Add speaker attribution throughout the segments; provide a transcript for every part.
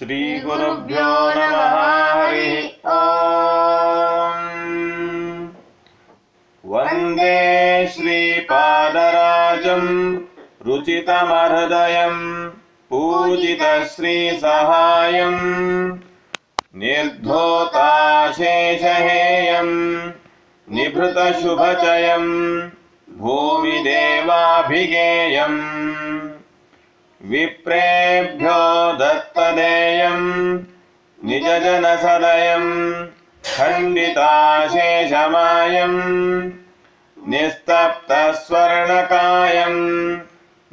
Speaker 1: श्रीगुरुभ्यो नमः। हरिः ओम्। वन्दे श्रीपादराजं रुचितमहृदयं पूजितश्रीसहायं निर्धोताशेषहेयं निभृतशुभचयं भूमिदेवाभिगेयम् विप्रेभ्यो दत्तदेयं निजजनसदयं खण्डिताशेषमायं निस्तप्तस्वर्णकायं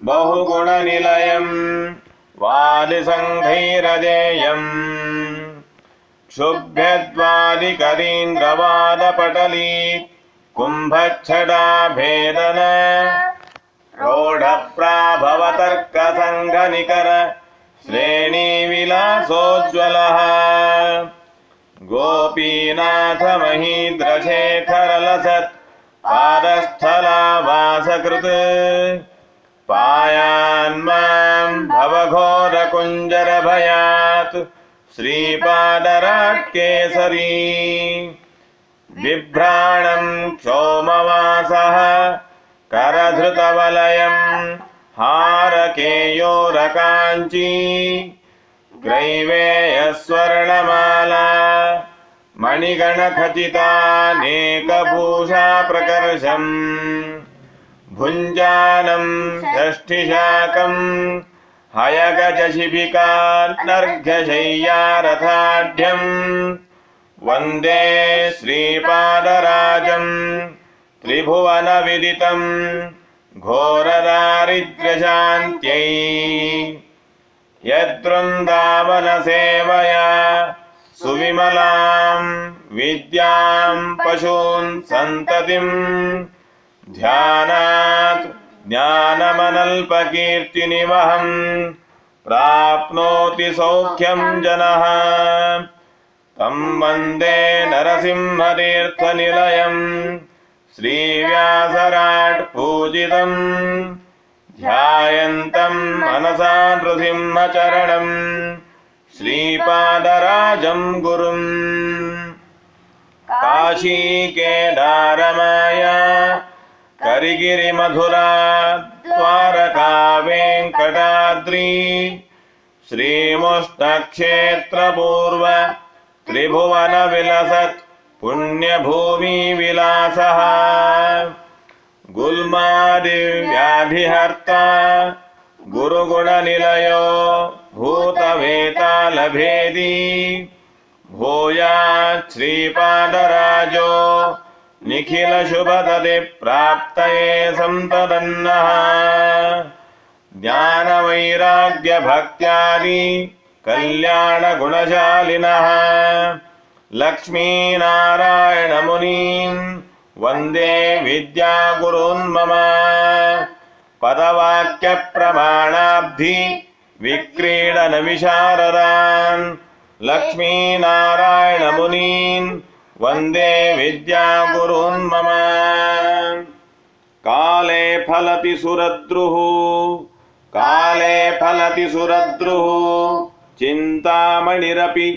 Speaker 1: बहुगुणनिलयं वादिसङ्घैरजेयं क्षुभ्यद्वादिकरीन्द्रवादपटली कुम्भच्छटाभेदन प्रौढप्राभवतर्कसङ्घनिकर श्रेणीविलासोज्ज्वलः गोपीनाथमहीन्द्रशेखरलसत् पादस्थलावासकृत् पायान्मां भवघोरकुञ्जरभयात् श्रीपादराट्केसरी बिभ्राणं क्षौमवासः करधृतवलयं हारकेयोरकाञ्ची ग्रैवेयस्वर्णमाला मणिगणखचितानेकभूषा प्रकर्षम् भुञ्जानं षष्ठिशाकं हयगजशिबिकानर्घ्यशय्यारथाढ्यं वन्दे श्रीपादराजं त्रिभुवनविदितं घोरदारिद्र्यशान्त्यै यद्वृन्दावनसेवया सुविमलां विद्यां पशून् सन्ततिं ध्यानात् ज्ञानमनल्पकीर्तिनिवहं प्राप्नोति सौख्यं जनः तं वन्दे नरसिंहतीर्थनिलयं श्रीव्यासराट् पूजितं ध्यायन्तं मनसा नृसिंहचरणं श्रीपादराजं गुरुम् काशीकेदारमाया करिगिरिमधुरा द्वारका वेङ्कटाद्रि श्रीमुष्टक्षेत्रपूर्व त्रिभुवनविलसत् पुण्यभूमिविलासः गुल्मादिव्याधिहर्ता गुरुगुणनिलयो भूतवेतालभेदी भूयात् श्रीपादराजो निखिलशुभततिप्राप्तये संतदन्नः ज्ञानवैराग्यभक्त्यादि कल्याणगुणशालिनः लक्ष्मीनारायणमुनीन् वन्दे विद्यागुरून् मम पदवाक्यप्रमाणाब्धि विक्रीडनविशारदान् लक्ष्मीनारायणमुनीन् वन्दे विद्यागुरून् मम काले फलति सुरद्रुः काले फलति सुरद्रुः चिन्तामणिरपि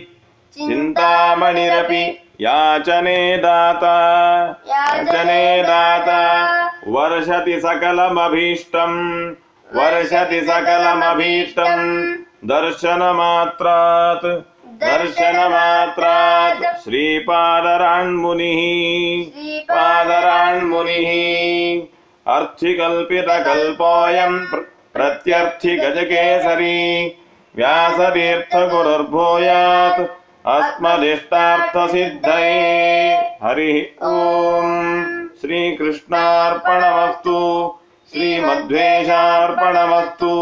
Speaker 1: याचने दाता वर्षति सकलमभीष्टं दर्शनमात्रात् श्रीपादरान्मुनिः अर्थिकल्पितकल्पोऽयं प्रत्यर्थिगजकेसरी व्यासतीर्थगुरुर्भूयात् अस्मदिष्टार्थसिद्धये। हरिः ओम्। श्रीकृष्णार्पणमस्तु। श्रीमध्वेशार्पणमस्तु।